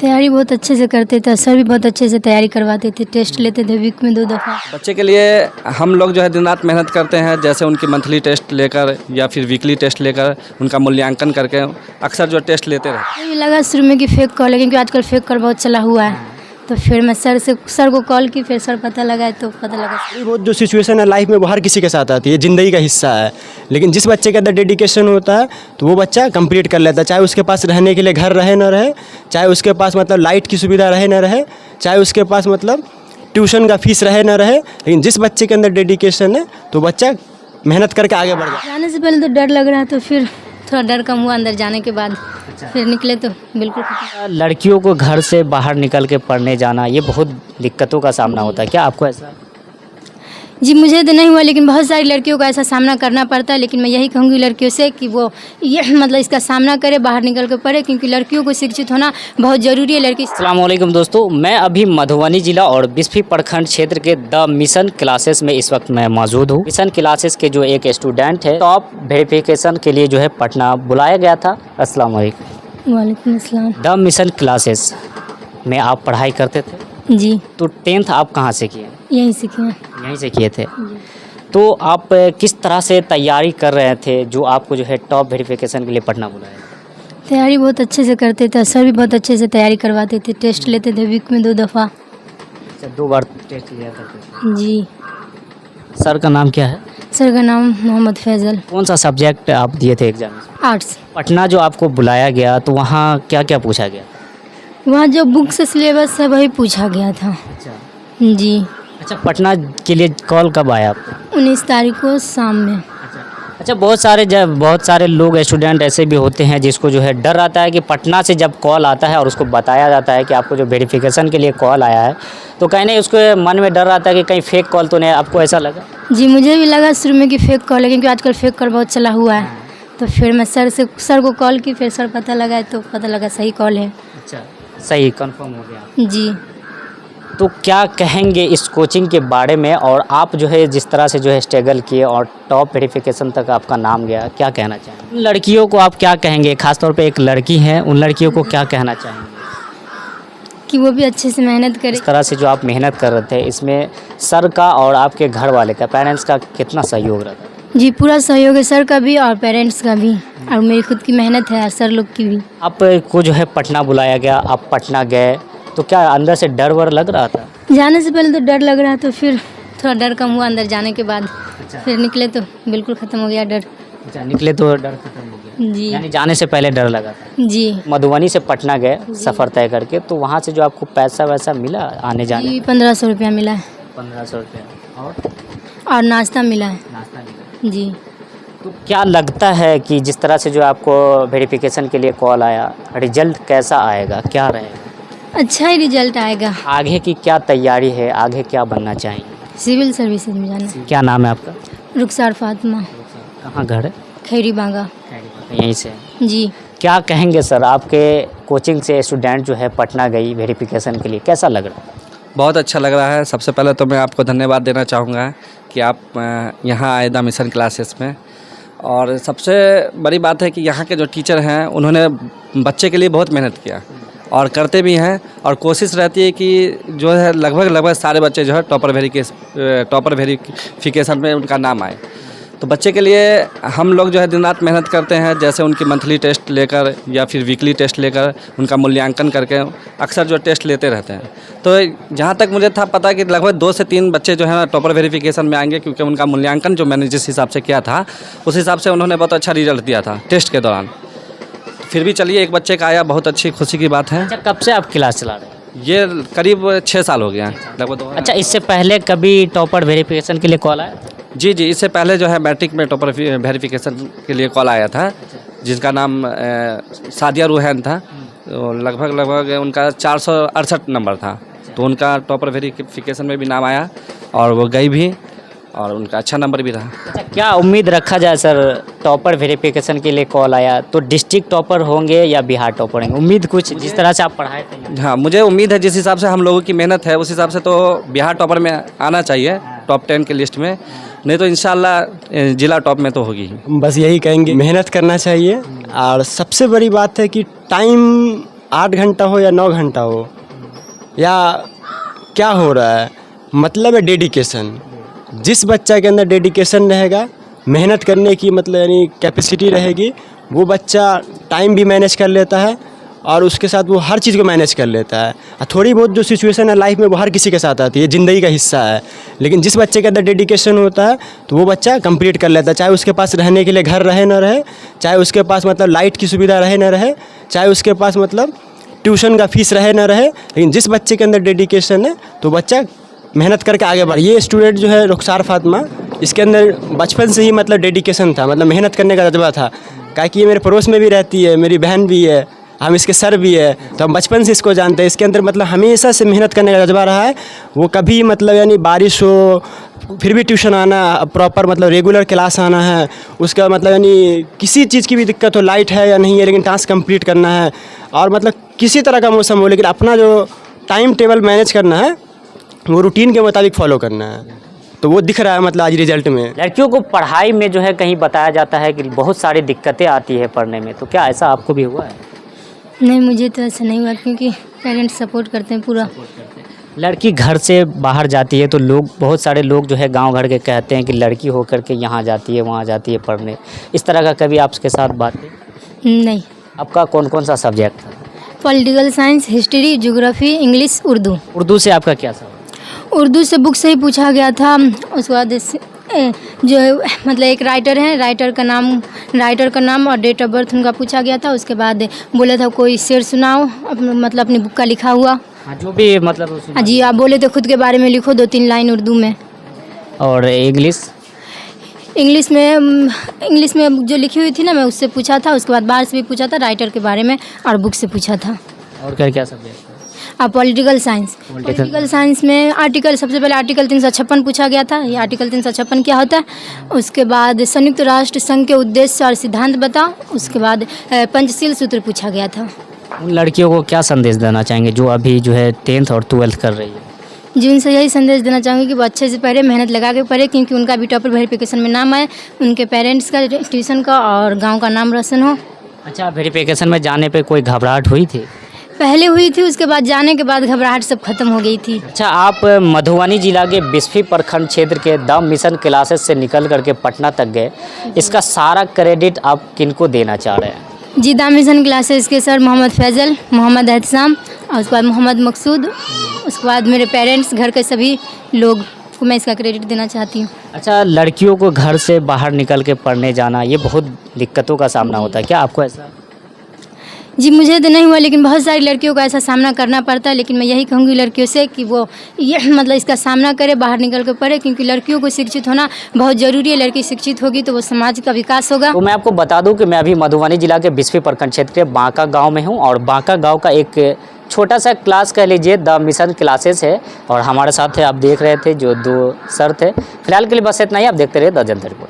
तैयारी बहुत अच्छे से करते थे, सर भी बहुत अच्छे से तैयारी करवाते थे, टेस्ट लेते थे वीक में 2 दफ़ा। बच्चे के लिए हम लोग जो है दिन रात मेहनत करते हैं, जैसे उनकी मंथली टेस्ट लेकर या फिर वीकली टेस्ट लेकर उनका मूल्यांकन करके अक्सर जो टेस्ट लेते रहते हैं। मुझे लगा शुरू में कि फेक कॉल है, क्योंकि आजकल फेक कॉल बहुत चला हुआ है। तो फिर मैं सर को कॉल की, फिर सर पता लगा तो पता लगा। थोड़ी बहुत जो सिचुएशन है लाइफ में वो हर किसी के साथ आती है, ज़िंदगी का हिस्सा है। लेकिन जिस बच्चे के अंदर डेडिकेशन होता है तो वो बच्चा कंप्लीट कर लेता है, चाहे उसके पास रहने के लिए घर रहे ना रहे, चाहे उसके पास मतलब लाइट की सुविधा रहे ना रहे, चाहे उसके पास मतलब ट्यूशन का फीस रहे ना रहे। लेकिन जिस बच्चे के अंदर डेडिकेशन है तो बच्चा मेहनत करके आगे बढ़ जाता है। जाने से पहले तो डर लग रहा, तो फिर थोड़ा डर कम हुआ अंदर जाने के बाद। फिर निकले तो बिल्कुल खत्म। लड़कियों को घर से बाहर निकल के पढ़ने जाना ये बहुत दिक्कतों का सामना होता है, क्या आपको ऐसा? जी मुझे तो नहीं हुआ, लेकिन बहुत सारी लड़कियों को ऐसा सामना करना पड़ता है। लेकिन मैं यही कहूँगी लड़कियों से कि वो ये मतलब इसका सामना करे, बाहर निकल कर पढ़े, क्योंकि लड़कियों को शिक्षित होना बहुत ज़रूरी है। लड़की अस्सलाम वालेकुम दोस्तों, मैं अभी मधुबनी जिला और बिस्फी प्रखंड क्षेत्र के द मिशन क्लासेस में इस वक्त मैं मौजूद हूँ। मिशन क्लासेस के जो एक स्टूडेंट है, टॉप वेरिफिकेशन के लिए जो है पटना बुलाया गया था। अस्सलाम वालेकुम। वालेकुम अस्सलाम। द मिशन क्लासेस में आप पढ़ाई करते थे? जी तो 10th आप कहाँ से किए? यहीं सीखे हैं। यहीं से किए थे। तो आप किस तरह से तैयारी कर रहे थे जो आपको जो है टॉप वेरिफिकेशन के लिए पटना बुलाया? तैयारी बहुत अच्छे से करते थे, सर भी बहुत अच्छे से तैयारी करवाते थे, टेस्ट लेते थे वीक में 2 दफ़ा। अच्छा, 2 बार टेस्ट लिया करते थे। जी। सर का नाम क्या है? सर का नाम मोहम्मद फैज़ल। कौन सा सब्जेक्ट आप दिए थे एग्जाम में? आर्ट्स। पटना जो आपको बुलाया गया तो वहाँ क्या क्या पूछा गया? वहाँ जो बुक से सिलेबस है वही पूछा गया था। अच्छा। जी। अच्छा, पटना के लिए कॉल कब आया आपको? 19 तारीख को शाम में। अच्छा, बहुत सारे लोग स्टूडेंट ऐसे भी होते हैं जिसको जो है डर आता है कि पटना से जब कॉल आता है और उसको बताया जाता है कि आपको जो वेरिफिकेशन के लिए कॉल आया है, तो कहीं नहीं उसके मन में डर आता है कि कहीं फेक कॉल तो नहीं। आपको ऐसा लगा? जी मुझे भी लगा शुरू में कि फेक कॉल है, क्योंकि आजकल फेक कॉल बहुत चला हुआ है। तो फिर मैं सर को कॉल की, फिर सर पता लगा तो पता लगा सही कॉल है। अच्छा, सही कंफर्म हो गया। जी। तो क्या कहेंगे इस कोचिंग के बारे में, और आप जो है जिस तरह से जो है स्ट्रगल किए और टॉप वेरिफिकेशन तक आपका नाम गया, क्या कहना चाहेंगे? लड़कियों को आप क्या कहेंगे, खासतौर पे एक लड़की है, उन लड़कियों को क्या कहना चाहेंगे कि वो भी अच्छे से मेहनत करे। इस तरह से जो आप मेहनत कर रहे थे, इसमें सर का और आपके घर वाले का, पेरेंट्स का कितना सहयोग रहा था? जी पूरा सहयोग है, सर का भी और पेरेंट्स का भी, और मेरी खुद की मेहनत है और सर लोग की भी। आपको जो है पटना बुलाया गया, आप पटना गए, तो क्या अंदर से डर वर लग रहा था? जाने से पहले तो डर लग रहा, तो फिर थोड़ा डर कम हुआ अंदर जाने के बाद। फिर निकले तो बिल्कुल ख़त्म हो गया डर। अच्छा, निकले तो डर खत्म हो गया। जी। यानी जाने से पहले डर लगा था। जी। मधुबनी से पटना गए सफ़र तय करके, तो वहाँ से जो आपको पैसा वैसा मिला आने जाने? जी 1500 रुपया मिला है। 1500 रुपया और नाश्ता मिला है। नाश्ता मिला। जी। तो क्या लगता है कि जिस तरह से जो आपको वेरिफिकेशन के लिए कॉल आया, रिजल्ट कैसा आएगा, क्या रहेगा? अच्छा ही रिजल्ट आएगा। आगे की क्या तैयारी है, आगे क्या बनना चाहेंगे? सिविल सर्विसेज में जाना। क्या नाम है आपका? रुखसार फातिमा। कहाँ घर है? खैरी बांगा। यहीं से? जी। क्या कहेंगे सर, आपके कोचिंग से स्टूडेंट जो है पटना गई वेरिफिकेशन के लिए, कैसा लग रहा है? बहुत अच्छा लग रहा है। सबसे पहले तो मैं आपको धन्यवाद देना चाहूँगा कि आप यहाँ आए द मिशन क्लासेस में। और सबसे बड़ी बात है कि यहाँ के जो टीचर हैं उन्होंने बच्चे के लिए बहुत मेहनत किया और करते भी हैं, और कोशिश रहती है कि जो है लगभग सारे बच्चे जो है टॉपर वेरिफिकेशन में उनका नाम आए। तो बच्चे के लिए हम लोग जो है दिन रात मेहनत करते हैं, जैसे उनकी मंथली टेस्ट लेकर या फिर वीकली टेस्ट लेकर उनका मूल्यांकन करके अक्सर जो टेस्ट लेते रहते हैं। तो जहाँ तक मुझे था पता कि लगभग 2 से 3 बच्चे जो है टॉपर वेरिफिकेशन में आएंगे, क्योंकि उनका मूल्यांकन जो मैंने जिस हिसाब से किया था उस हिसाब से उन्होंने बहुत अच्छा रिजल्ट दिया था टेस्ट के दौरान। फिर भी चलिए, एक बच्चे का आया, बहुत अच्छी खुशी की बात है। अच्छा, कब से आप क्लास चला रहे हैं? ये करीब 6 साल हो गया है लगभग। अच्छा, इससे पहले कभी टॉपर वेरिफिकेशन के लिए कॉल आया? जी, इससे पहले जो है मैट्रिक में टॉपर वेरिफिकेशन के लिए कॉल आया था, जिसका नाम सादिया रूहान था। तो लगभग उनका 468 नंबर था, तो उनका टॉपर वेरिफिकेशन में भी नाम आया और वो गई भी, और उनका अच्छा नंबर भी रहा। अच्छा, क्या उम्मीद रखा जाए सर, टॉपर वेरिफिकेशन के लिए कॉल आया तो डिस्ट्रिक्ट टॉपर होंगे या बिहार टॉपर होंगे? उम्मीद कुछ जिस तरह से आप पढ़ाए थे? हाँ, मुझे उम्मीद है जिस हिसाब से हम लोगों की मेहनत है उस हिसाब से तो बिहार टॉपर में आना चाहिए, टॉप 10 के लिस्ट में, नहीं तो इंशाल्लाह जिला टॉप में तो होगी ही। बस यही कहेंगे, मेहनत करना चाहिए। और सबसे बड़ी बात है कि टाइम 8 घंटा हो या 9 घंटा हो या क्या हो रहा है, मतलब है डेडिकेशन। जिस बच्चा के अंदर डेडिकेशन रहेगा, मेहनत करने की मतलब यानी कैपेसिटी रहेगी, वो बच्चा टाइम भी मैनेज कर लेता है और उसके साथ वो हर चीज़ को मैनेज कर लेता है। थोड़ी बहुत जो सिचुएशन है लाइफ में वो हर किसी के साथ आती है, ज़िंदगी का हिस्सा है। लेकिन जिस बच्चे के अंदर डेडिकेशन होता है तो वो बच्चा कंप्लीट कर लेता है, चाहे उसके पास रहने के लिए घर रहे ना रहे, चाहे उसके पास मतलब लाइट की सुविधा रहे ना रहे, चाहे उसके पास मतलब ट्यूशन का फीस रहे ना रहे। लेकिन जिस बच्चे के अंदर डेडिकेशन है तो बच्चा मेहनत करके आगे बढ़े। ये स्टूडेंट जो है रुखसार फातिमा, इसके अंदर बचपन से ही मतलब डेडिकेशन था, मतलब मेहनत करने का जज्बा था। काहे कि ये मेरे पड़ोस में भी रहती है, मेरी बहन भी है, हम इसके सर भी है, तो हम बचपन से इसको जानते हैं। इसके अंदर मतलब हमेशा से मेहनत करने का जज्बा रहा है। वो कभी मतलब यानी बारिश हो फिर भी ट्यूशन आना, प्रॉपर मतलब रेगुलर क्लास आना है, उसका मतलब यानी किसी चीज़ की भी दिक्कत हो, लाइट है या नहीं है लेकिन टास्क कंप्लीट करना है, और मतलब किसी तरह का मौसम हो लेकिन अपना जो टाइम टेबल मैनेज करना है वो रूटीन के मुताबिक फॉलो करना है। तो वो दिख रहा है मतलब आज रिजल्ट में। लड़कियों को पढ़ाई में जो है कहीं बताया जाता है कि बहुत सारी दिक्कतें आती है पढ़ने में, तो क्या ऐसा आपको भी हुआ है? नहीं, मुझे तो ऐसा नहीं हुआ क्योंकि पेरेंट्स सपोर्ट करते हैं पूरा। लड़की घर से बाहर जाती है तो लोग, बहुत सारे लोग जो है गांव घर के कहते हैं कि लड़की होकर के यहाँ जाती है वहाँ जाती है पढ़ने। इस तरह का कभी आपके साथ बात है? नहीं। आपका कौन कौन सा सब्जेक्ट था? Political science, history, geography, English, Urdu. Urdu से आपका क्या सवाल? उर्दू से बुक से ही पूछा गया था। उसके बाद जो मतलब एक राइटर हैं, राइटर का नाम और डेट ऑफ बर्थ उनका पूछा गया था। उसके बाद बोला था कोई शेर सुनाओ, मतलब अपनी बुक का लिखा हुआ। हाँ, जो भी मतलब हाँ जी, आप बोले तो खुद के बारे में लिखो 2-3 लाइन उर्दू में। और इंग्लिश में जो लिखी हुई थी ना, मैं उससे पूछा था। उसके बाद बाहर से भी पूछा था, राइटर के बारे में और बुक से पूछा था। और क्या क्या सब्जेक्ट? पॉलिटिकल साइंस में सबसे पहले आर्टिकल 356 पूछा गया था। ये आर्टिकल 356 क्या होता है। उसके बाद संयुक्त राष्ट्र संघ के उद्देश्य और सिद्धांत बताओ। उसके बाद पंचशील सूत्र पूछा गया था। उन लड़कियों को क्या संदेश देना चाहेंगे जो अभी जो है 10th और 12th कर रही है? जी, उनसे यही संदेश देना चाहूँगी कि वो अच्छे से पढ़े, मेहनत लगा के पढ़े, क्योंकि उनका भी टॉपर वेरिफिकेशन में नाम आए, उनके पेरेंट्स का, ट्यूशन का और गाँव का नाम रोशन हो। अच्छा, वेरिफिकेशन में जाने पे कोई घबराहट हुई थी? पहले हुई थी, उसके बाद जाने के बाद घबराहट सब खत्म हो गई थी। अच्छा, आप मधुबनी जिला के बिस्फी प्रखंड क्षेत्र के द मिशन क्लासेस से निकल करके पटना तक गए, इसका सारा क्रेडिट आप किनको देना चाह रहे हैं? जी, द मिशन क्लासेस के सर मोहम्मद फैज़ल, मोहम्मद एहतसाम और उसके बाद मोहम्मद मकसूद, उसके बाद मेरे पेरेंट्स, घर के सभी लोग को मैं इसका क्रेडिट देना चाहती हूँ। अच्छा, लड़कियों को घर से बाहर निकल के पढ़ने जाना ये बहुत दिक्कतों का सामना होता है, क्या आपको ऐसा? जी, मुझे तो नहीं हुआ लेकिन बहुत सारी लड़कियों को ऐसा सामना करना पड़ता है। लेकिन मैं यही कहूँगी लड़कियों से कि वो ये मतलब इसका सामना करे, बाहर निकल कर पढ़े, क्योंकि लड़कियों को शिक्षित होना बहुत ज़रूरी है। लड़की शिक्षित होगी तो वो समाज का विकास होगा। तो मैं आपको बता दूं कि मैं अभी मधुबनी जिला के बिस्फी प्रखंड क्षेत्र के बांका गांव में हूं, और बांका गांव का एक छोटा सा क्लास कह लीजिए द मिशन क्लासेस है, और हमारे साथ है, आप देख रहे थे जो 2 सर थे। फिलहाल के लिए बस इतना ही, आप देखते रहिए द जनता रिपोर्ट।